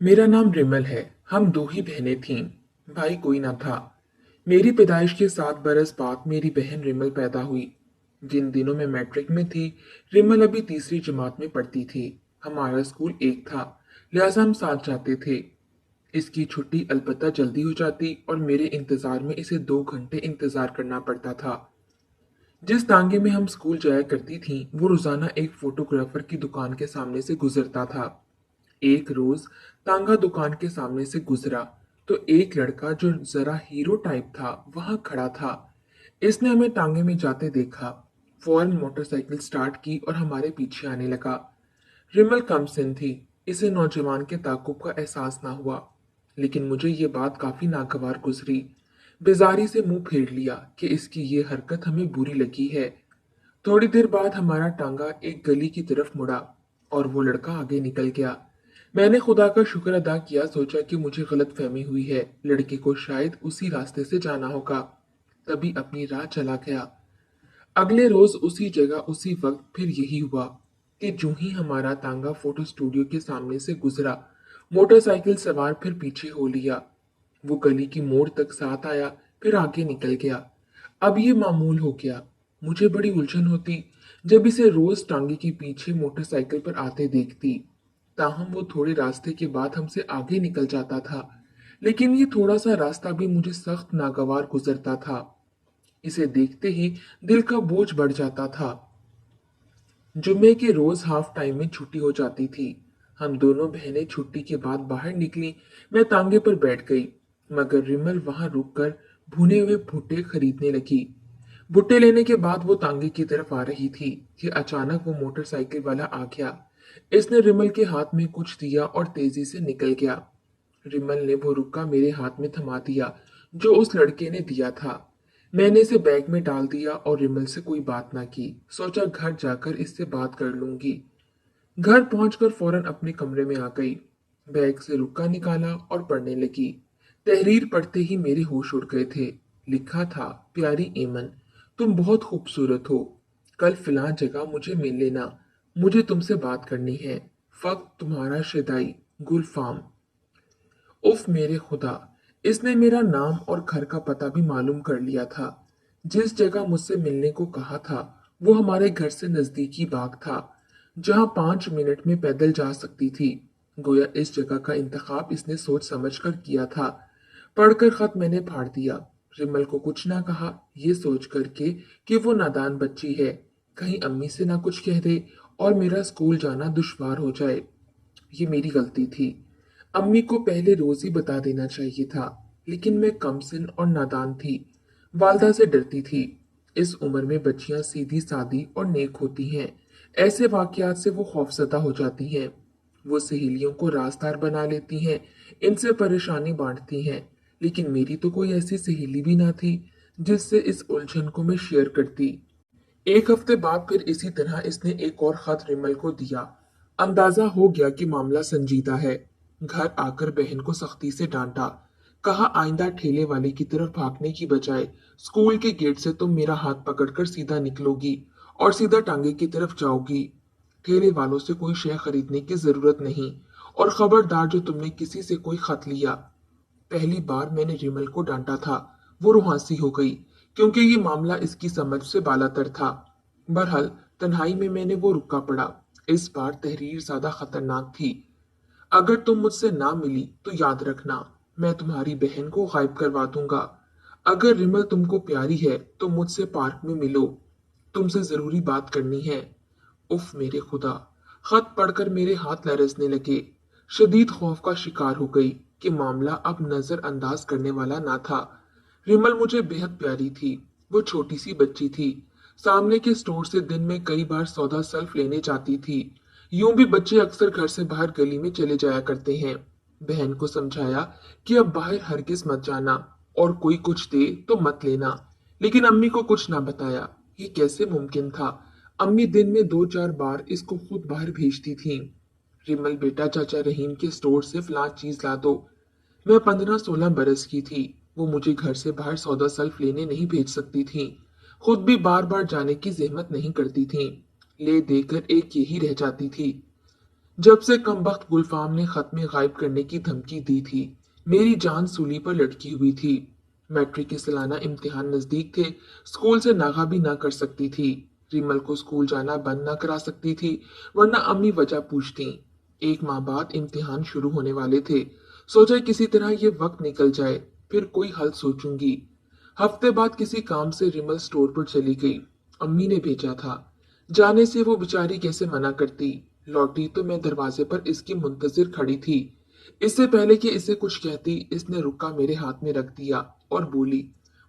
मेरा नाम रिमल है। हम दो ही बहनें थीं। भाई कोई न था। मेरी पैदाइश के 7 बरस बाद मेरी बहन रिमल पैदा हुई। जिन दिनों में मैट्रिक में थी, रिमल अभी तीसरी जमात में पढ़ती थी। हमारा स्कूल एक था, लिहाजा हम साथ जाते थे। इसकी छुट्टी अलबत्ता जल्दी हो जाती और मेरे इंतजार में इसे 2 घंटे इंतजार करना पड़ता था। जिस तांगे में हम स्कूल जाया करती थीं, वो रोजाना एक फोटोग्राफर की दुकान के सामने से गुजरता था। एक रोज तांगा दुकान के सामने से गुजरा तो एक लड़का जो जरा हीरो टाइप था वहां खड़ा था। इसने हमें तांगे में जाते देखा, फौरन मोटरसाइकिल स्टार्ट की और हमारे पीछे आने लगा। रिमल कमसिन थी, इसे नौजवान के ताकुब का एहसास ना हुआ, लेकिन मुझे ये बात काफी नागवार गुजरी। बेजारी से मुंह फेर लिया कि इसकी ये हरकत हमें बुरी लगी है। थोड़ी देर बाद हमारा टांगा एक गली की तरफ मुड़ा और वो लड़का आगे निकल गया। मैंने खुदा का शुक्र अदा किया, सोचा कि मुझे गलत फहमी हुई है, लड़के को शायद उसी रास्ते से जाना होगा। तभी अपनी राह चला गया। अगले रोज उसी जगह उसी वक्त फिर यही हुआ कि जो ही हमारा तांगा फोटो स्टूडियो के सामने से गुजरा, मोटरसाइकिल सवार फिर पीछे हो लिया। वो गली की मोड़ तक साथ आया, फिर आगे निकल गया। अब ये मामूल हो गया। मुझे बड़ी उलझन होती जब इसे रोज टांगे के पीछे मोटरसाइकिल पर आते देखती। ताहम वो थोड़े रास्ते के बाद हमसे आगे निकल जाता था, लेकिन ये थोड़ा सा रास्ता भी मुझे सख्त नागवार गुजरता था। इसे देखते ही दिल का बोझ बढ़ जाता था। जुम्मे के रोज हाफ टाइम में छुट्टी हो जाती थी। हम दोनों बहनें छुट्टी के बाद बाहर निकली। मैं तांगे पर बैठ गई, मगर रिमल वहां रुककर भुने हुए भुट्टे खरीदने लगी। भुट्टे लेने के बाद वो तांगे की तरफ आ रही थी कि अचानक वो मोटरसाइकिल वाला आ गया। इसने रिमल के हाथ में कुछ दिया और तेजी से निकल गया। रिमल ने वो रुक्का मेरे हाथ में थमा दिया जो उस लड़के ने दिया था। मैंने इसे बैग में डाल दिया और रिमल से कोई बात ना की। सोचा घर जाकर इससे बात कर लूंगी। घर पहुंचकर फौरन अपने कमरे में आ गई। बैग से रुक्का निकाला और पढ़ने लगी। तहरीर पढ़ते ही मेरे होश उड़ गए थे। लिखा था, प्यारी एमन, तुम बहुत खूबसूरत हो। कल फिलहाल जगह मुझे मिल लेना, मुझे तुमसे बात करनी है। फक्त तुम्हारा शिदाई, गुल फार्म। उफ मेरे खुदा, इसने मेरा नाम और घर का पता भी मालूम कर लिया था। जिस जगह मुझसे मिलने को कहा था वो हमारे घर से नजदीकी बाग था, जहां 5 मिनट में पैदल जा सकती थी। गोया इस जगह का इंतखाब इसने सोच समझकर किया था। पढ़कर खत मैंने फाड़ दिया। रिमल को कुछ ना कहा, ये सोच करके कि वो नादान बच्ची है, कहीं अम्मी से ना कुछ कह दे और मेरा स्कूल जाना दुश्वार हो जाए। ये मेरी गलती थी। अम्मी को पहले रोज ही बता देना चाहिए था, लेकिन मैं कमसिन और नादान थी। वालदा से डरती थी। इस उम्र में बच्चियां सीधी सादी और नेक होती हैं। ऐसे वाकयात से वो खौफजदा हो जाती हैं। वो सहेलियों को राजदार बना लेती हैं, इनसे परेशानी बांटती हैं। लेकिन मेरी तो कोई ऐसी सहेली भी ना थी जिससे इस उलझन को मैं शेयर करती। एक हफ्ते बाद फिर इसी तरह इसने एक और खत रिमल को दिया। अंदाजा हो गया कि मामला संजीदा है। घर आकर बहन को सख्ती से डांटा। कहा आइंदा ठेले वाले की तरफ भागने की बजाय स्कूल के गेट से तुम मेरा हाथ पकड़कर सीधा निकलोगी और सीधा टांगे की तरफ जाओगी। ठेले वालों से कोई शय खरीदने की जरूरत नहीं, और खबरदार जो तुमने किसी से कोई खत लिया। पहली बार मैंने रिमल को डांटा था, वो रुहासी हो गई, क्योंकि ये मामला इसकी समझ से बालातर था। बहरहाल तन्हाई में मैंने वो रुका पड़ा। इस बार तहरीर ज्यादा खतरनाक थी। अगर तुम मुझसे ना मिली तो याद रखना, मैं तुम्हारी बहन को गायब करवा दूंगा। अगर रिमल तुमको प्यारी है तो मुझसे पार्क में मिलो, तुमसे जरूरी बात करनी है। उफ मेरे खुदा, खत पढ़कर मेरे हाथ लरसने लगे। शदीद खौफ का शिकार हो गई कि मामला अब नजरअंदाज करने वाला ना था। रिमल मुझे बेहद प्यारी थी। वो छोटी सी बच्ची थी। सामने के स्टोर से दिन में कई बार सौदा सल्फ लेने जाती थी। यूं भी बच्चे अक्सर घर से बाहर गली में चले जाया करते हैं। बहन को समझाया कि अब बाहर हरगिज मत जाना, और कोई कुछ दे तो मत लेना, लेकिन अम्मी को कुछ ना बताया। ये कैसे मुमकिन था? अम्मी दिन में 2-4 बार इसको खुद बाहर भेजती थीं। रिमल बेटा, चाचा रहीम के स्टोर से फलां चीज ला दो। मैं 15-16 बरस की थी। वो मुझे घर से बाहर सौदा सल्फ लेने नहीं भेज सकती थी। खुद भी बार बार जाने की जहमत नहीं करती थी। ले देकर एक यही रह जाती थी। जब से कमबख्त गुलफाम ने खत में गायब करने की धमकी दी थी, मेरी जान सूली पर लटकी हुई थी। मैट्रिक के सालाना इम्तिहान नजदीक थे। स्कूल से नागा भी ना कर सकती थी। रिमल को स्कूल जाना बंद ना करा सकती थी, वरना अम्मी वजह पूछती। एक माह बाद इम्तिहान शुरू होने वाले थे। सोचा किसी तरह ये वक्त निकल जाए, फिर कोई हल सोचूंगी। हफ्ते बाद किसी काम से रिमल स्टोर पर चली गई। अम्मी ने भेजा था। जाने से वो बेचारी कैसे मना करती। लौटी तो मैं दरवाजे पर इसकी मुंतजिर खड़ी थी। इससे पहले कि इसे कुछ कहती, इसने रुक्का मेरे हाथ में रख दिया और बोली,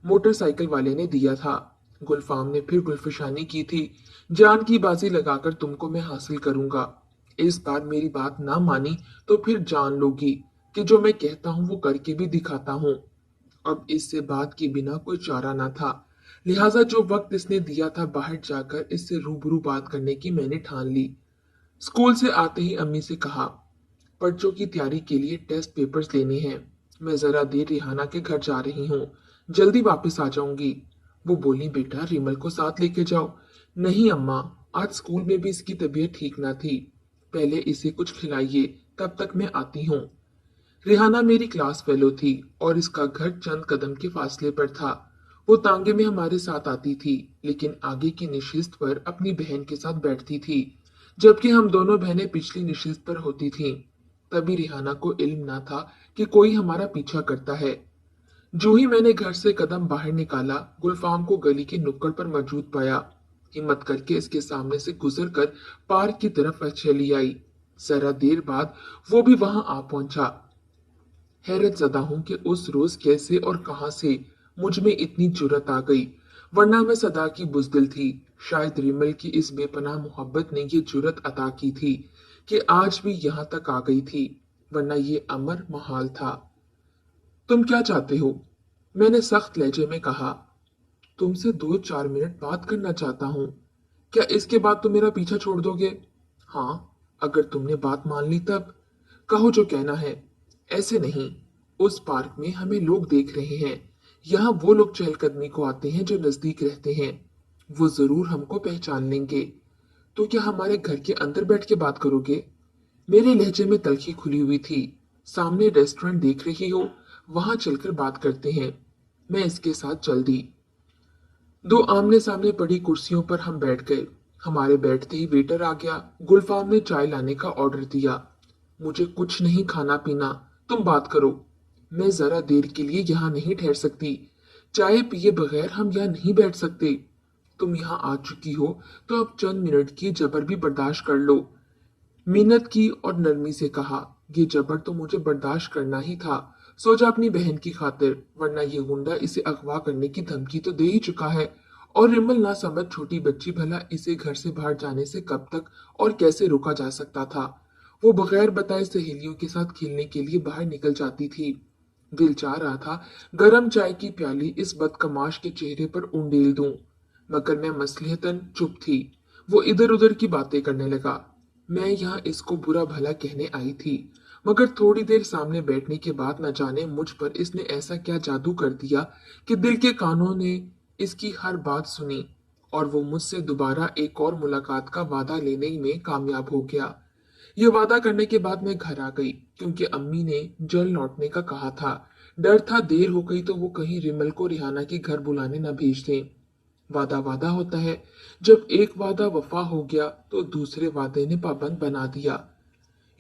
मोटरसाइकिल वाले ने दिया था। गुलफाम ने फिर गुलफशानी की थी। जान की बाजी लगाकर तुमको मैं हासिल करूंगा। इस बार मेरी बात ना मानी तो फिर जान लोगी कि जो मैं कहता हूँ वो करके भी दिखाता हूँ। अब इससे बात के बिना कोई चारा ना था। लिहाजा जो वक्त इसने दिया था बाहर जाकर इससे रूबरू बात करने की मैंने ठान ली। स्कूल से आते ही अम्मी से कहा, पर्चों की तैयारी के लिए टेस्ट पेपर्स लेने हैं। मैं जरा देर रिहाना के घर जा रही हूँ, जल्दी वापस आ जाऊंगी। वो बोली, बेटा रिमल को साथ लेके जाओ। नहीं अम्मा, आज स्कूल में भी इसकी तबीयत ठीक ना थी। पहले इसे कुछ खिलाइए, तब तक मैं आती हूँ। रिहाना मेरी क्लास फेलो थी और इसका घर चंद कदम के फासले पर था। वो तांगे में हमारे साथ आती थी, लेकिन आगे की निशिस्त पर अपनी बहन के साथ बैठती थी, जबकि हम दोनों बहनें पिछली निशिस्त पर होती थीं। तभी रिहाना को इल्म ना था कि कोई हमारा पीछा करता है। जो ही मैंने घर से कदम बाहर निकाला, गुलफाम को गली के नुक्कड़ पर मौजूद पाया। हिम्मत करके इसके सामने से गुजर कर पार्क की तरफ चली आई। जरा देर बाद वो भी वहां आ पहुंचा। हैरत ज़दा हूं कि उस रोज कैसे और कहां से मुझ में इतनी जुर्रत आ गई, वरना मैं सदा की बुज़दिल थी। शायद रिमल की इस बेपनाह मोहब्बत ने ये जुर्रत अता की थी कि आज भी यहां तक आ गई थी, वरना ये अमर महाल था। तुम क्या चाहते हो? मैंने सख्त लहजे में कहा। तुमसे 2-4 मिनट बात करना चाहता हूँ। क्या इसके बाद तुम मेरा पीछा छोड़ दोगे? हाँ, अगर तुमने बात मान ली तब। कहो जो कहना है। ऐसे नहीं। उस पार्क में हमें लोग देख रहे हैं। यहाँ वो लोग चहलकदमी को आते हैं जो नजदीक रहते हैं। वो जरूर हमको पहचान लेंगे। तो क्या हमारे घर के अंदर बैठ के बात करोगे? मेरे लहजे में तल्खी खुली हुई थी। सामने रेस्टोरेंट देख रही हो, वहां चलकर बात करते हैं। मैं इसके साथ चल दी। दो आमने सामने पड़ी कुर्सियों पर हम बैठ गए। हमारे बैठते ही वेटर आ गया। गुलफाम ने चाय लाने का ऑर्डर दिया। मुझे कुछ नहीं खाना पीना, तुम बात करो। मैं जरा देर के लिए यहाँ नहीं ठहर सकती। चाय पिए बगैर हम यहाँ नहीं बैठ सकते। तुम यहाँ आ चुकी हो तो अब चंद मिनट की जबर भी बर्दाश्त कर लो। मिन्नत की और नरमी से कहा, ये जबर तो मुझे बर्दाश्त करना ही था। सोचा अपनी बहन की खातिर, वरना ये गुंडा इसे अगवा करने की धमकी तो दे ही चुका है। और रिमल ना समझ छोटी बच्ची, भला इसे घर से बाहर जाने से कब तक और कैसे रोका जा सकता था। वो बगैर बताए सहेलियों के साथ खेलने के लिए बाहर निकल जाती थी। दिल चाह रहा था गरम चाय की प्याली इस बदकमाश के चेहरे पर उंडेल दूं, मगर मैं मसलिहतन चुप थी। वो इधर उधर की बातें करने लगा। मैं यहाँ इसको बुरा भला कहने आई थी, मगर थोड़ी देर सामने बैठने के बाद न जाने मुझ पर इसने ऐसा क्या जादू कर दिया कि दिल के कानों ने इसकी हर बात सुनी और वो मुझसे दोबारा एक और मुलाकात का वादा लेने में कामयाब हो गया। ये वादा करने के बाद मैं घर आ गई, क्योंकि अम्मी ने जल लौटने का कहा था। डर था देर हो गई तो वो कहीं रिमल को रिहाना के घर बुलाने न भेज दें। वादा वादा होता है, जब एक वादा वफा हो गया तो दूसरे वादे ने पाबंद बना दिया।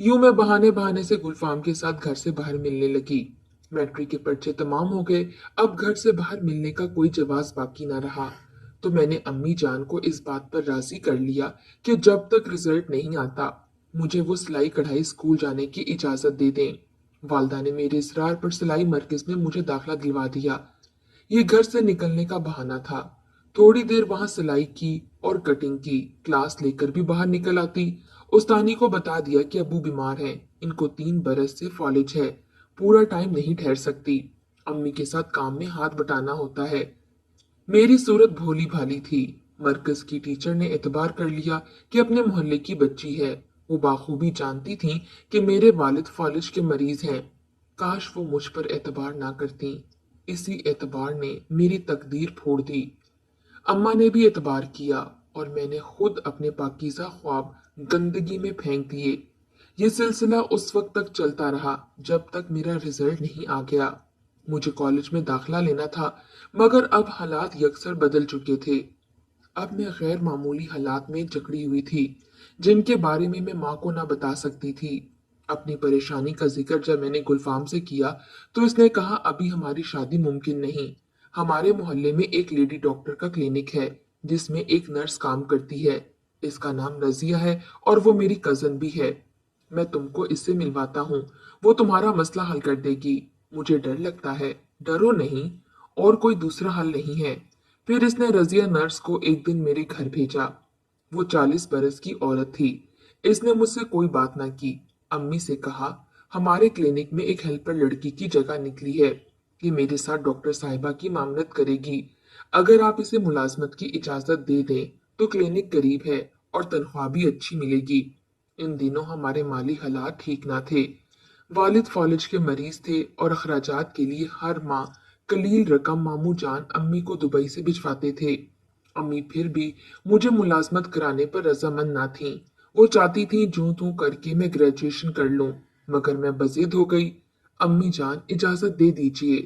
यूं मैं बहाने बहाने से गुलफाम के साथ घर से बाहर मिलने लगी। मैट्रिक के पर्चे तमाम हो गए। अब घर से बाहर मिलने का कोई जवाब बाकी ना रहा। तो मैंने अम्मी जान को इस बात पर राजी कर लिया कि जब तक रिजल्ट नहीं आता मुझे वो सिलाई कढ़ाई स्कूल जाने की इजाजत दे दें। वालदा ने मेरे इसरार पर सिलाई मरकज में मुझे दाखिला दिलवा दिया। ये घर से निकलने का बहाना था। थोड़ी देर वहां सिलाई की और कटिंग की, क्लास लेकर भी बाहर निकल आती। उस्तानी को बता दिया कि अबू बीमार हैं, इनको 3 बरस से फॉलेज है, पूरा टाइम नहीं ठहर सकती। अम्मी के साथ काम में हाथ बटाना होता है। मेरी सूरत भोली भाली थी। मरकज की टीचर ने एतबार कर लिया कि अपने मोहल्ले की बच्ची है। वो बाखूबी जानती थी कि मेरे वालिद फॉलिज के मरीज हैं। काश वो मुझ पर एतबार ना करती। इसी एतबार ने मेरी तकदीर फोड़ दी। अम्मा ने भी एतबार किया और मैंने खुद अपने पाकीज़ा ख्वाब गंदगी में फेंक दिए। ये सिलसिला उस वक्त तक चलता रहा जब तक मेरा रिजल्ट नहीं आ गया। मुझे कॉलेज में दाखिला लेना था, मगर अब हालात यकसर बदल चुके थे। अब मैं गैर मामूली हालात में जकड़ी हुई थी, जिनके बारे में मैं माँ को ना बता सकती थी। अपनी परेशानी का जिक्र जब मैंने गुलफाम से किया, तो उसने कहा अभी हमारी शादी मुमकिन नहीं। हमारे मोहल्ले में एक लेडी डॉक्टर का क्लिनिक है, जिसमें एक नर्स काम करती है। इसका नाम रजिया है और वो मेरी कजन भी है। मैं तुमको इससे मिलवाता हूँ, वो तुम्हारा मसला हल कर देगी। मुझे डर लगता है। डरो नहीं, और कोई दूसरा हल नहीं है। फिर इसने रजिया नर्स को एक दिन मेरे घर भेजा। वो 40 बरस की औरत थी। इसने मुझसे कोई बात ना की। अम्मी से कहा, हमारे क्लिनिक में एक हेल्पर लड़की की जगह निकली है। ये मेरे साथ डॉक्टर साहिबा की मामलत करेगी। अगर आप इसे मुलाजमत की इजाजत दे दें तो क्लिनिक करीब है और तनख्वाह भी अच्छी मिलेगी। इन दिनों हमारे माली हालात ठीक ना थे। वालिद फौलिज के मरीज थे और अखराजात के लिए हर माह कलील रकम मामू जान अम्मी को दुबई से भिजवाते थे। अम्मी फिर भी मुझे मुलाजमत कराने पर रजामंद ना थीं। वो चाहती थीं जूं तू करके मैं ग्रेजुएशन कर लूं, मगर मैं बज़िद हो गई। अम्मी जान, इजाजत दे दीजिए,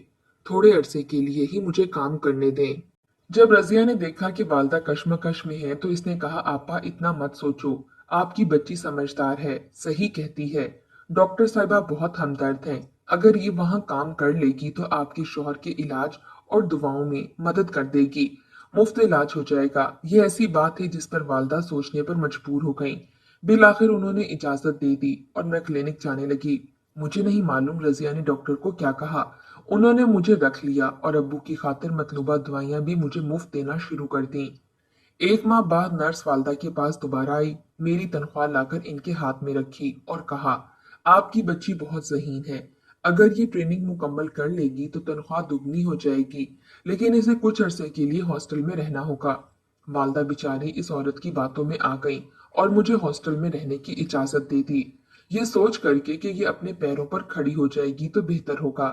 थोड़े अरसे के लिए ही मुझे काम करने दें। जब रजिया ने देखा कि वालदा कश्मकश में है, तो इसने कहा, आपा इतना मत सोचो, आपकी बच्ची समझदार है, सही कहती है। डॉक्टर साहिबा बहुत हमदर्द हैं। अगर ये वहाँ काम कर लेगी तो आपके शौहर के इलाज और दुआओं में मदद कर देगी। मुफ्त इलाज हो जाएगा। ये ऐसी बात है जिस पर वालदा सोचने पर मजबूर हो गईं। बिलाखिर उन्होंने इजाजत दे दी और मैं क्लिनिक जाने लगी। मुझे नहीं मालूम रजिया ने डॉक्टर को क्या कहा। उन्होंने मुझे रख लिया और अब्बू की खातिर मतलूबा दवाइयां भी मुझे मुफ्त देना शुरू कर दी। एक माह बाद नर्स वालदा के पास दोबारा आई, मेरी तनख्वाह लाकर इनके हाथ में रखी और कहा, आपकी बच्ची बहुत ज़हीन है। अगर ये ट्रेनिंग मुकम्मल कर लेगी तो तनख्वाह दुगनी हो जाएगी, लेकिन इसे कुछ अरसे के लिए हॉस्टल में रहना होगा। वालदा बेचारी इस औरत की बातों में आ गई और मुझे हॉस्टल में रहने की इजाजत दे दी। ये सोच करके कि ये अपने पैरों पर खड़ी हो जाएगी तो बेहतर होगा।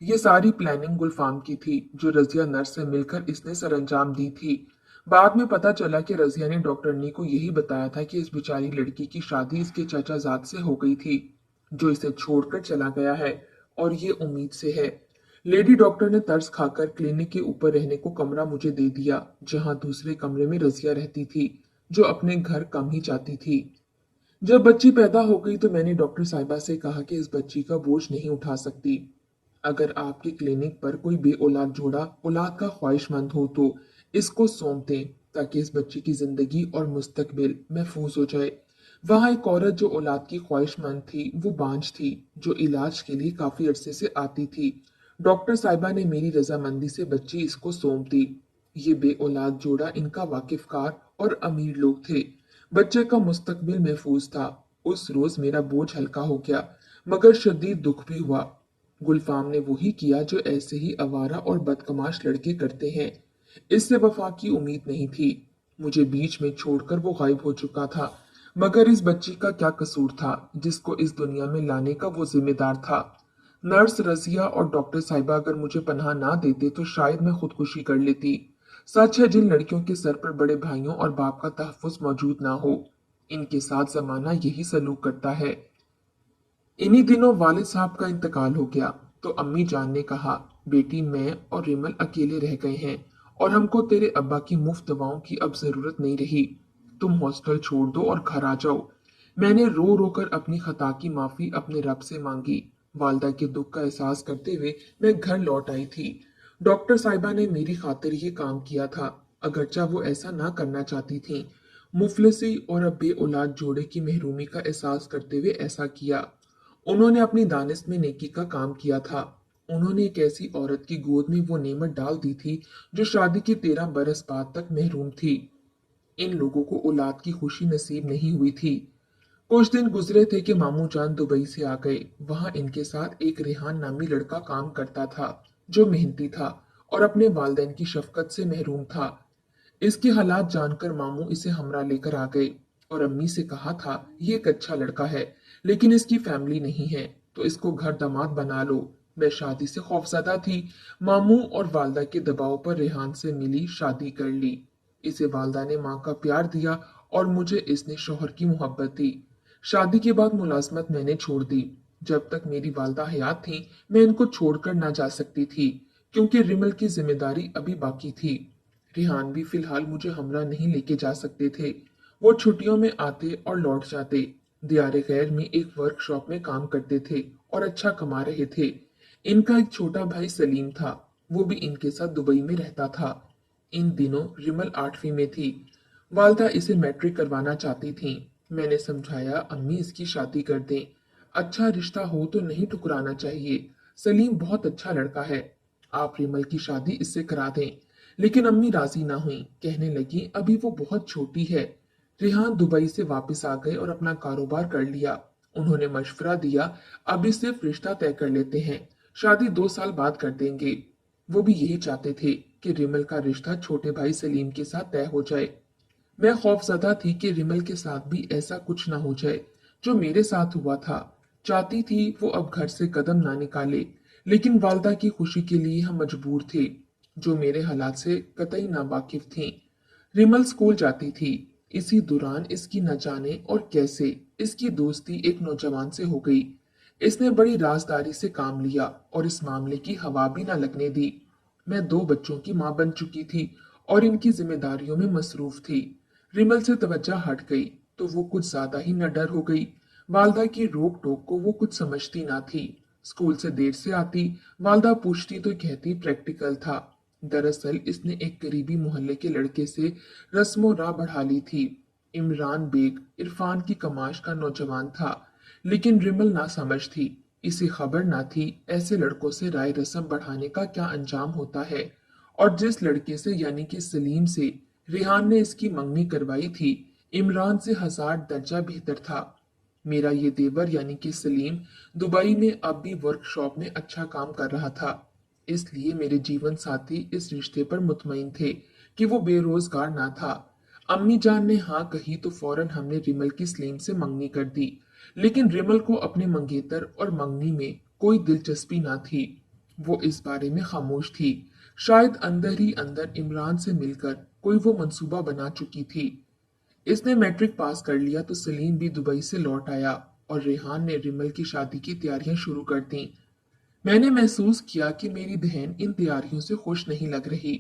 ये सारी प्लानिंग गुलफाम की थी, जो रजिया नर्स से मिलकर इसने सरंजाम दी थी। बाद में पता चला कि रजिया ने डॉक्टरनी को यही बताया था कि इस बेचारी लड़की की शादी इसके चाचाजाद से हो गई थी, जो इसे छोड़कर चला गया है और ये उम्मीद से है। लेडी डॉक्टर ने तरस खाकर क्लिनिक के ऊपर रहने को कमरा मुझे दे दिया, जहां दूसरे कमरे में रजिया रहती थी, जो अपने घर कम ही जाती थी। जब बच्ची पैदा हो गई तो मैंने डॉक्टर साहिबा से कहा कि इस बच्ची का बोझ नहीं उठा सकती। अगर आपकी क्लिनिक पर कोई बे औलाद जोड़ा औलाद का ख्वाहिशमंद हो तो इसको सौंप दें, ताकि इस बच्ची की जिंदगी और मुस्तकबिल महफूज हो जाए। वहां एक औरत जो औलाद की ख्वाहिशमंद थी, वो बांझ थी, जो इलाज के लिए काफी अरसे से आती थी। डॉक्टर साहिबा ने मेरी रजामंदी से बच्ची इसको सौंप दी। ये बे औलाद जोड़ा इनका वाकिफकार और अमीर लोग थे। बच्चे का मुस्तकबिल महफूज था। उस रोज मेरा बोझ हल्का हो गया, मगर शदीद दुख भी हुआ। गुलफाम ने वही किया जो ऐसे ही आवारा और बदकमाश लड़के करते हैं। इससे वफा की उम्मीद नहीं थी। मुझे बीच में छोड़कर वो गायब हो चुका था, मगर इस बच्ची का क्या कसूर था जिसको इस दुनिया में लाने का वो जिम्मेदार था। नर्स रजिया और डॉक्टर साहिबा अगर मुझे पनाह ना देते तो शायद मैं खुदकुशी कर लेती। सच है, जिन लड़कियों के सर पर बड़े भाइयों और बाप का तहफ्फुज मौजूद ना हो, इनके साथ जमाना यही सलूक करता है। इन्हीं दिनों वालिद साहब का इंतकाल हो गया, तो अम्मी जान ने कहा, बेटी मैं और रिमल अकेले रह गए हैं और हमको तेरे अब्बा की मुफ्त दवाओं की अब जरूरत नहीं रही। तुम हॉस्टल छोड़ दो और घर आ जाओ। मैंने रो रो कर अपनी खता की माफी अपने रब से मांगी। वालदा के दुख का एहसास करते हुए मैं घर लौट आई थी। डॉक्टर साहिबा ने मेरी खातिर ये काम किया था, अगरचा वो ऐसा ना करना चाहती थी। मुफलिसी और अब बे औलाद जोड़े की महरूमी का एहसास करते हुए ऐसा किया। उन्होंने अपनी दानिश में नेकी का काम किया था। उन्होंने एक ऐसी औरत की गोद में वो नेमत डाल दी थी जो शादी के 13 बरस बाद तक महरूम थी। इन लोगों को औलाद की खुशी नसीब नहीं हुई थी। कुछ दिन गुजरे थे कि मामू जान दुबई से आ गए। वहां इनके साथ एक रेहान नामी लड़का काम करता था, जो मेहनती था और अपने वालिदैन की शफकत से महरूम था। इसके हालात जानकर मामू इसे हमरा लेकर आ गए और अम्मी से कहा था, ये एक अच्छा लड़का है, लेकिन इसकी फैमिली नहीं है, तो इसको घर दामाद बना लो। मैं शादी से खौफजदा थी। मामू और वालदा के दबाव पर रेहान से मिली, शादी कर ली। इसे वालदा ने माँ का प्यार दिया और मुझे इसने शोहर की मोहब्बत दी। शादी के बाद मुलाजमत मैंने छोड़ दी। जब तक मेरी वालदा हयात थी मैं इनको छोड़कर ना जा सकती थी, क्योंकि रिमल की जिम्मेदारी अभी बाकी थी। रिहान भी फिलहाल मुझे हमरा नहीं लेके जा सकते थे। वो छुट्टियों में आते और लौट जाते। दियारे गैर में एक वर्कशॉप में काम करते थे और अच्छा कमा रहे थे। इनका एक छोटा भाई सलीम था, वो भी इनके साथ दुबई में रहता था। इन दिनों रिमल 8वीं में थी। वालदा इसे मैट्रिक करवाना चाहती थीं। मैंने समझाया, अम्मी इसकी शादी कर दें। अच्छा रिश्ता हो तो नहीं ठुकराना चाहिए। सलीम बहुत अच्छा लड़का है। आप रिमल की शादी इससे करा दें। लेकिन अम्मी राजी ना हुई, कहने लगी अभी वो बहुत छोटी है। रिहान दुबई से वापस आ गए और अपना कारोबार कर लिया। उन्होंने मशवरा दिया, अभी सिर्फ रिश्ता तय कर लेते हैं, शादी 2 साल बाद कर देंगे। वो भी यही चाहते थे कि रिमल का रिश्ता छोटे भाई सलीम के साथ तय हो जाए। मैं खौफजदा थी कि रिमल के साथ भी ऐसा कुछ ना हो जाए जो मेरे साथ हुआ था। चाहती थी वो अब घर से कदम ना निकाले, लेकिन वालदा की खुशी के लिए हम मजबूर थे, जो मेरे हालात से कतई ना वाकिफ थीं। रिमल स्कूल जाती थी। इसी दौरान इसकी न जाने और कैसे इसकी दोस्ती एक नौजवान से हो गई। इसने बड़ी राजदारी से काम लिया और इस मामले की हवा भी न लगने दी। मैं 2 बच्चों की मां बन चुकी थी और इनकी जिम्मेदारियों में मसरूफ थी। रिमल से तवज्जो हट गई तो वो कुछ ज्यादा ही नडर हो गई। वालदा की रोक टोक को वो कुछ समझती ना थी। स्कूल से देर से आती, वालदा पूछती तो कहती प्रैक्टिकल था। दरअसल इसने एक करीबी मोहल्ले के लड़के से रस्मो राह बढ़ा ली थी। इमरान बेग इरफान की कमाश का नौजवान था, लेकिन रिमल ना समझ थी। इसे खबर ना थी ऐसे लड़कों से राय रस्म बढ़ाने का क्या अंजाम होता है। और जिस लड़के से यानी कि सलीम से रिहान ने इसकी मंगनी करवाई थी, इमरान से 1000 दर्जा बेहतर था। मेरा ये देवर यानी कि सलीम दुबई में अब भी वर्कशॉप में अच्छा काम कर रहा था। इसलिए मेरे जीवन साथी इस रिश्ते पर मुतमईन थे कि वो बेरोजगार ना था। अम्मी जान ने हाँ कही तो फौरन हमने रिमल की सलीम से मंगनी कर दी। लेकिन रिमल को अपने मंगेतर और मंगनी में कोई दिलचस्पी ना थी। वो इस बारे में खामोश थी। शायद अंदर ही अंदर इमरान से मिलकर कोई वो मंसूबा बना चुकी थी। इसने मैट्रिक पास कर लिया तो सलीम भी दुबई से लौट आया और रेहान ने रिमल की शादी की तैयारियां शुरू कर दी। मैंने महसूस किया कि मेरी बहन इन तैयारियों से खुश नहीं लग रही।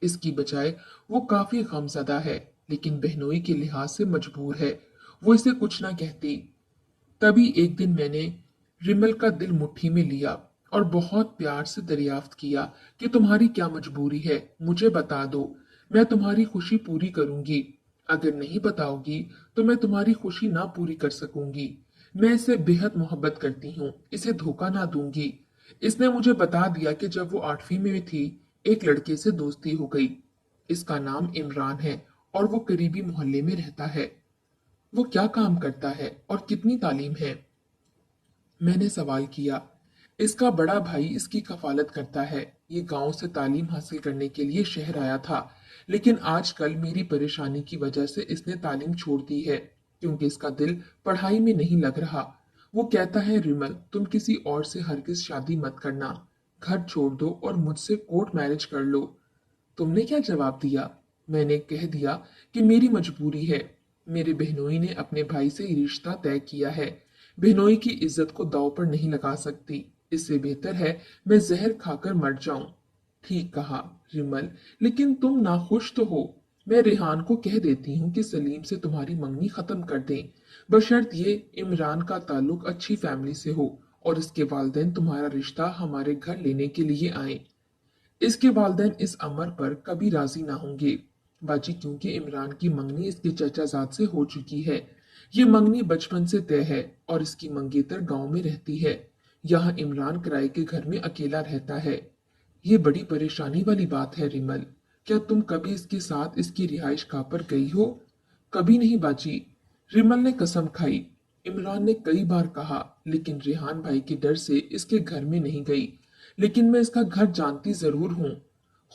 इसकी बजाय वो काफी गमज़दा है, लेकिन बहनोई के लिहाज से मजबूर है। वो इसे कुछ ना कहती। तभी एक दिन मैंने रिमल का दिल मुट्ठी में लिया और बहुत प्यार से दरियाफ्त किया कि तुम्हारी क्या मजबूरी है, मुझे बता दो। मैं तुम्हारी खुशी पूरी करूंगी। अगर नहीं बताओगी तो मैं तुम्हारी खुशी ना पूरी कर सकूंगी। मैं इसे बेहद मोहब्बत करती हूँ, इसे धोखा ना दूंगी। इसने मुझे बता दिया कि जब वो 8वीं में थी एक लड़के से दोस्ती हो गई। इसका नाम इमरान है और वो करीबी मोहल्ले में रहता है। वो क्या काम करता है और कितनी तालीम है? मैंने सवाल किया। इसका बड़ा भाई इसकी कफालत करता है। ये गांव से तालीम हासिल करने के लिए शहर आया था, लेकिन आजकल मेरी परेशानी की वजह से इसने तालीम छोड़ दी है, क्योंकि इसका दिल पढ़ाई में नहीं लग रहा। वो कहता है, रिमल तुम किसी और से हरगिज शादी मत करना, घर छोड़ दो और मुझसे कोर्ट मैरिज कर लो। तुमने क्या जवाब दिया? मैंने कह दिया कि मेरी मजबूरी है। मेरे बहनोई ने अपने भाई से ये रिश्ता तय किया है। बहनोई की इज्जत को दांव पर नहीं लगा सकती। इससे बेहतर है मैं जहर खाकर मर जाऊं। ठीक कहा रिमल, लेकिन तुम नाखुश तो हो। मैं रेहान को कह देती हूँ कि सलीम से तुम्हारी मंगनी खत्म कर दें, बशर्त ये इमरान का ताल्लुक अच्छी फैमिली से हो और इसके वालिदैन तुम्हारा रिश्ता हमारे घर लेने के लिए आए। इसके वालिदैन इस अमर पर कभी राजी ना होंगे बाजी, क्योंकि इमरान की मंगनी इसके चचाजाद से हो चुकी है। ये मंगनी बचपन से तय है और इसकी मंगेतर गांव में रहती है। यहाँ इमरान किराए के घर में अकेला रहता है। ये बड़ी परेशानी वाली बात है रिमल। क्या तुम कभी इसके साथ इसकी रिहाइश गाह पर गई हो? कभी नहीं बाजी। रिमल ने कसम खाई। इमरान ने कई बार कहा, लेकिन रेहान भाई के डर से इसके घर में नहीं गई। लेकिन मैं इसका घर जानती जरूर हूँ।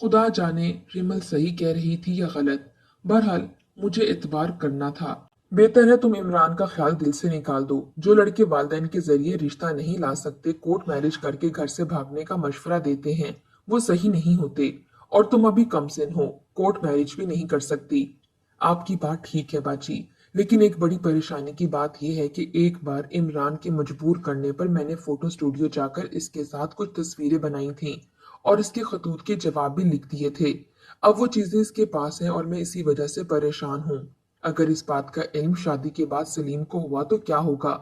खुदा जाने रिमल सही कह रही थी या गलत। बहरहाल मुझे इतबार करना था। बेहतर है तुम इमरान का ख्याल दिल से निकाल दो। जो लड़के वालिदैन के जरिए रिश्ता नहीं ला सकते कोर्ट मैरिज करके घर से भागने का मशवरा देते हैं, वो सही नहीं होते। और तुम अभी कमसिन हो, कोर्ट मैरिज भी नहीं कर सकती। आपकी बात ठीक है बाजी, लेकिन एक बड़ी परेशानी की बात यह है कि एक बार इमरान के मजबूर करने पर मैंने फोटो स्टूडियो जाकर इसके साथ कुछ तस्वीरें बनाई थीं और इसके खतूत के जवाब भी लिख दिए थे। अब वो चीजें इसके पास हैं और मैं इसी वजह से परेशान हूँ। अगर इस बात का इल्म शादी के बाद सलीम को हुआ तो क्या होगा?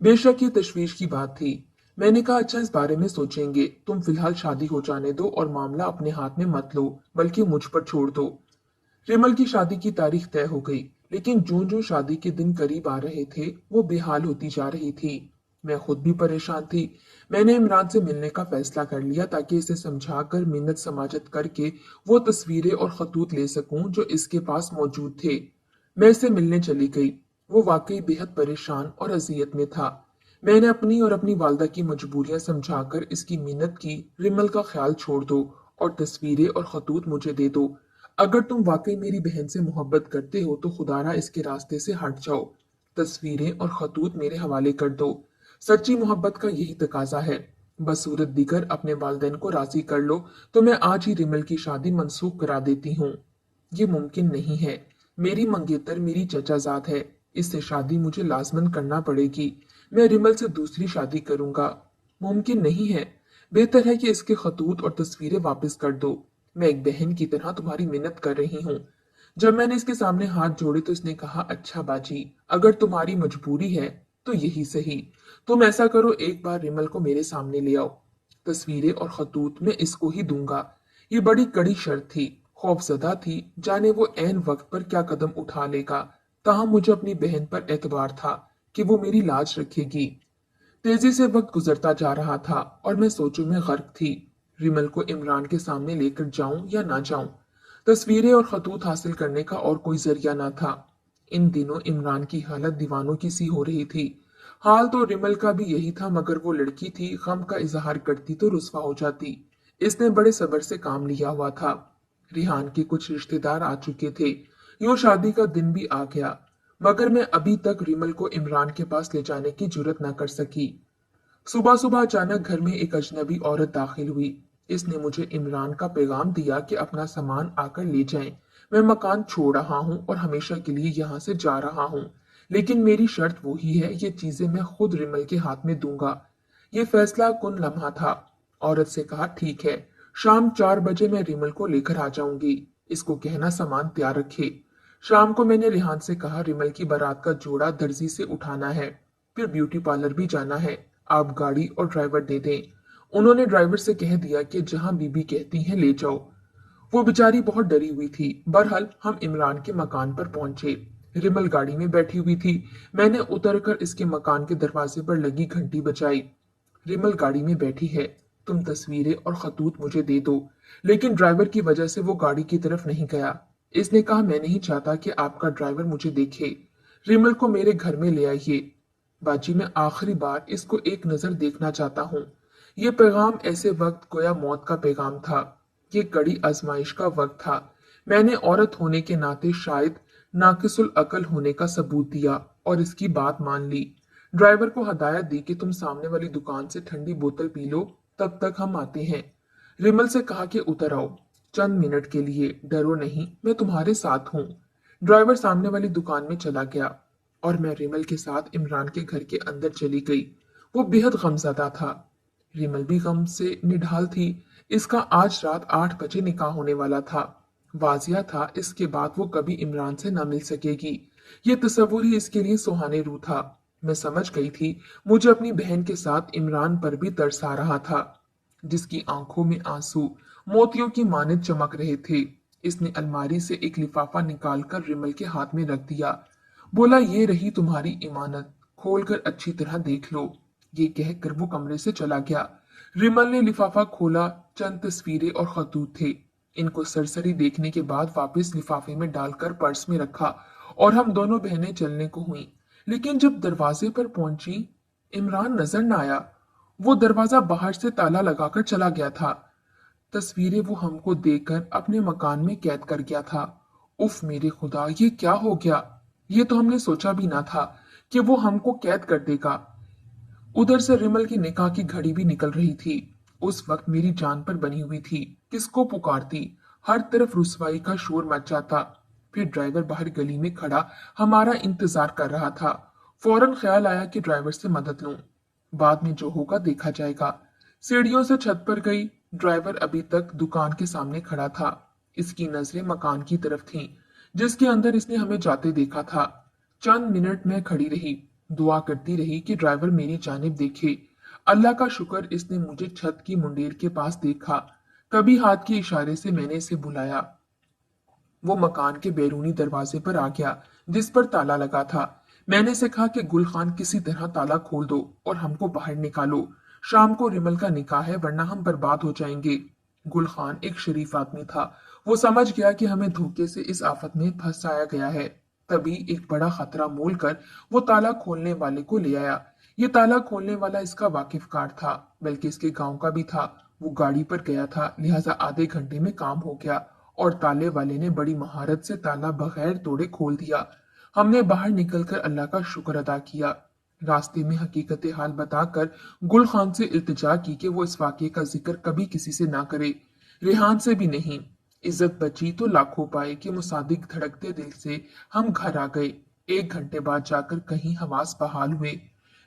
बेशक ये तशवीश की बात थी। मैंने कहा अच्छा इस बारे में सोचेंगे, तुम फिलहाल शादी हो जाने दो और मामला अपने हाथ में मत लो बल्कि मुझ पर छोड़ दो। रिमल की शादी की तारीख तय हो गई, लेकिन जो जो शादी के दिन करीब आ रहे थे वो बेहाल होती जा रही थी। मैं खुद भी परेशान थी। मैंने इमरान से मिलने का फैसला कर लिया ताकि इसे समझाकर मिन्नत समाजत करके वो तस्वीरें और खतूत ले सकूं जो इसके पास मौजूद थे। मैं इससे मिलने चली गई। वो वाकई बेहद परेशान और अजियत में था। मैंने अपनी और अपनी वालदा की मजबूरियां समझाकर इसकी मिन्नत की, रिमल का ख्याल छोड़ दो और तस्वीरें और खतूत मुझे दे दो। अगर तुम वाकई मेरी बहन से मोहब्बत करते हो तो खुदारा इसके रास्ते से हट जाओ। तस्वीरें और खतूत मेरे हवाले कर दो। सच्ची मोहब्बत का यही तकाजा है। बस सूरत दिगर अपने वालिदैन को राजी कर लो तो मैं आज ही रिमल की शादी मनसूख करा देती हूँ। ये मुमकिन नहीं है। मेरी मंगेतर मेरी चचाजाद है। इससे शादी मुझे लाजमन करना पड़ेगी। मैं रिमल से दूसरी शादी करूंगा। मुमकिन नहीं है। बेहतर है कि इसके खतूत और तस्वीरें वापस कर दो। मैं एक बहन की तरह तुम्हारी मिन्नत कर रही हूँ। जब मैंने इसके सामने हाथ जोड़े तो इसने कहा अच्छा बाजी, अगर तुम्हारी मजबूरी है तो यही सही। तुम ऐसा करो, एक बार रिमल को मेरे सामने ले आओ। तस्वीरें और खतूत मैं इसको ही दूंगा। ये बड़ी कड़ी शर्त थी। खौफजदा थी, जाने वो ऐन वक्त पर क्या कदम उठा लेगा। ताहम मुझे अपनी बहन पर एतबार था कि वो मेरी लाज रखेगी। तेजी से वक्त गुजरता जा रहा था और मैं सोचों में गर्क थी। रिमल को इमरान के सामने लेकर जाऊं या ना जाऊं। तस्वीरें और खतूत हासिल करने का और कोई जरिया ना था। इन दिनों इमरान की हालत दीवानों की सी हो रही थी। हाल तो रिमल का भी यही था, मगर वो लड़की थी, गम का इजहार करती तो रुस्वा हो जाती। इसने बड़े सब्र से काम लिया हुआ था। रिहान के कुछ रिश्तेदार आ चुके थे। यूं शादी का दिन भी आ गया, मगर मैं अभी तक रिमल को इमरान के पास ले जाने की जुर्रत न कर सकी। सुबह सुबह अचानक घर में एक अजनबी औरत दाखिल हुई। इसने मुझे इमरान का पैगाम दिया कि अपना सामान आकर ले जाएं। मैं मकान छोड़ रहा हूं और हमेशा के लिए यहाँ से जा रहा हूं, लेकिन मेरी शर्त वही है, ये चीजें मैं खुद रिमल के हाथ में दूंगा। ये फैसला कुन लम्हा था। औरत से कहा ठीक है, शाम 4 बजे मैं रिमल को लेकर आ जाऊंगी। इसको कहना सामान तैयार रखे। शाम को मैंने रिहान से कहा रिमल की बारात का जोड़ा दर्जी से उठाना है, फिर ब्यूटी पार्लर भी जाना है। आप गाड़ी और ड्राइवर दे दें। उन्होंने ड्राइवर से कह दिया कि जहां बीबी कहती हैं ले जाओ। वो बेचारी बहुत डरी हुई थी। बहरहाल हम इमरान के मकान पर पहुंचे। रिमल गाड़ी में बैठी हुई थी। मैंने उतरकर इसके मकान के दरवाजे पर लगी घंटी बजाई। रिमल गाड़ी में बैठी है। तुम तस्वीरें और खतूत मुझे दे दो। लेकिन ड्राइवर की वजह से वो गाड़ी की तरफ नहीं गया। इसने कहा मैं नहीं चाहता कि आपका ड्राइवर मुझे देखे। रिमल को मेरे घर में ले आइए। बाजी मैं आखिरी बार इसको एक नजर देखना चाहता हूँ। ये पैगाम ऐसे वक्त गोया मौत का पैगाम था। ये कड़ी आजमाइश का वक्त था। मैंने औरत होने के नाते शायद नाकिसुल अकल होने का सबूत दिया और इसकी बात मान ली। ड्राइवर को हदायत दी कि तुम सामने वाली दुकान से ठंडी बोतल पी लो, तब तक हम आते हैं। रिमल से कहा कि उतर आओ, चंद मिनट के लिए, डरो नहीं, मैं तुम्हारे साथ हूँ। ड्राइवर सामने वाली दुकान में चला गया और मैं रिमल के साथ इमरान के घर के अंदर चली गई। वो बेहद गमज़दा था। रिमल भी गम से निढाल थी। इसका आज रात 8 बजे निकाह होने वाला था। वाजिया था इसके बाद वो कभी इमरान से न मिल सकेगी। ये तस्वुर ही इसके लिए सुहाने रू था। मैं समझ गई थी मुझे अपनी बहन के साथ इमरान पर भी तरस आ रहा था, जिसकी आंखों में आंसू मोतियों की मानित चमक रहे थे। इसने अलमारी से एक लिफाफा निकालकर रिमल के हाथ में रख दिया। बोला ये रही तुम्हारी इमानत, खोलकर अच्छी तरह देख लो। ये कहकर वो कमरे से चला गया। रिमल ने लिफाफा खोला। चंद तस्वीरें और खतूत थे। इनको सरसरी देखने के बाद वापस लिफाफे में डालकर पर्स में रखा और हम दोनों बहनें चलने को हुई। लेकिन जब दरवाजे पर पहुंची, इमरान नजर न आया। वो दरवाजा बाहर से ताला लगाकर चला गया था। तस्वीरें वो हमको देखकर अपने मकान में कैद कर गया था। उफ मेरे खुदा, ये क्या हो गया? ये तो हमने सोचा भी ना था कि वो हमको कैद कर देगा। उधर से रिमल की निकाह की घड़ी भी निकल रही थी। उस वक्त मेरी जान पर बनी हुई थी। किसको पुकारती? हर तरफ रुसवाई का शोर मच जाता। फिर ड्राइवर बाहर गली में खड़ा हमारा इंतजार कर रहा था। फौरन ख्याल आया कि ड्राइवर से मदद लूं। बाद में जो होगा देखा जाएगा। सीढ़ियों से छत पर गई। ड्राइवर अभी तक दुकान के सामने खड़ा था। इसकी नजरें मकान की तरफ थीं, जिसके अंदर इसने हमें जाते देखा था। चंद मिनट में खड़ी रही, दुआ करती रही कि ड्राइवर मेरी जानिब देखे। अल्लाह का शुक्र, इसने मुझे छत की मुंडेर के पास देखा। तभी हाथ के इशारे से मैंने इसे बुलाया। वो मकान के बैरूनी दरवाजे पर आ गया, जिस पर ताला लगा था। मैंने इसे कहा कि गुल खान, किसी तरह ताला खोल दो और हमको बाहर निकालो। शाम को रिमल का निकाह है, वरना हम बर्बाद हो जाएंगे। गुल खान एक शरीफ आदमी था। वो समझ गया कि हमें धोखे से इस आफत में फंसाया गया है। तभी एक बड़ा खतरा मोल कर वो ताला खोलने वाले को ले आया। ये ताला खोलने वाला इसका वाकिफकार था, बल्कि इसके गांव का भी था। वो गाड़ी पर गया था, लिहाजा आधे घंटे में काम हो गया और ताले वाले ने बड़ी महारत से ताला बगैर तोड़े खोल दिया। हमने बाहर निकलकर अल्लाह का शुक्र अदा किया। रास्ते में हकीकत हाल बताकर गुल खान से इल्तिजा की कि वो इस वाकये का जिक्र कभी किसी से ना करे, रेहान से भी नहीं। इज्जत बची तो लाखों पाए कि मुसादिक धड़कते दिल से हम घर आ गए। 1 घंटे बाद जाकर कहीं हवास बहाल हुए।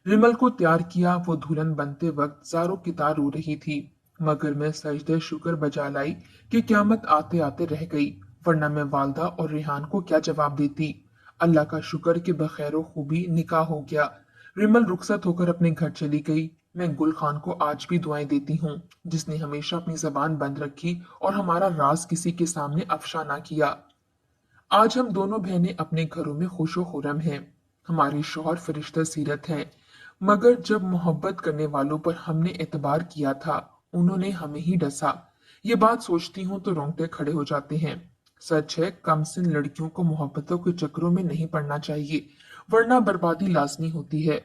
रिमल को तैयार किया। वो दुल्हन बनते वक्त जारो की तार रो रही थी, मगर मैं सजदे शुक्र बजा लाई कि क्यामत आते आते रह गई, वरना मैं वालदा और रेहान को क्या जवाब देती। अल्लाह का शुक्र कि बखैर खूबी निकाह हो गया। रिमल रुखसत होकर अपने घर चली गई। मैं गुल खान को आज भी दुआएं देती हूँ, जिसने हमेशा अपनी जबान बंद रखी और हमारा राज किसी के सामने अफशा ना किया। आज हम दोनों बहनें अपने घरों में खुशो खुरम हैं। हमारे शौहर फरिश्ता सीरत हैं, मगर जब मोहब्बत करने वालों पर हमने एतबार किया था, उन्होंने हमें ही डसा। ये बात सोचती हूँ तो रोंगटे खड़े हो जाते हैं। सच है, कमसिन लड़कियों को मोहब्बतों के चक्रों में नहीं पड़ना चाहिए, वरना बर्बादी लाजमी होती है।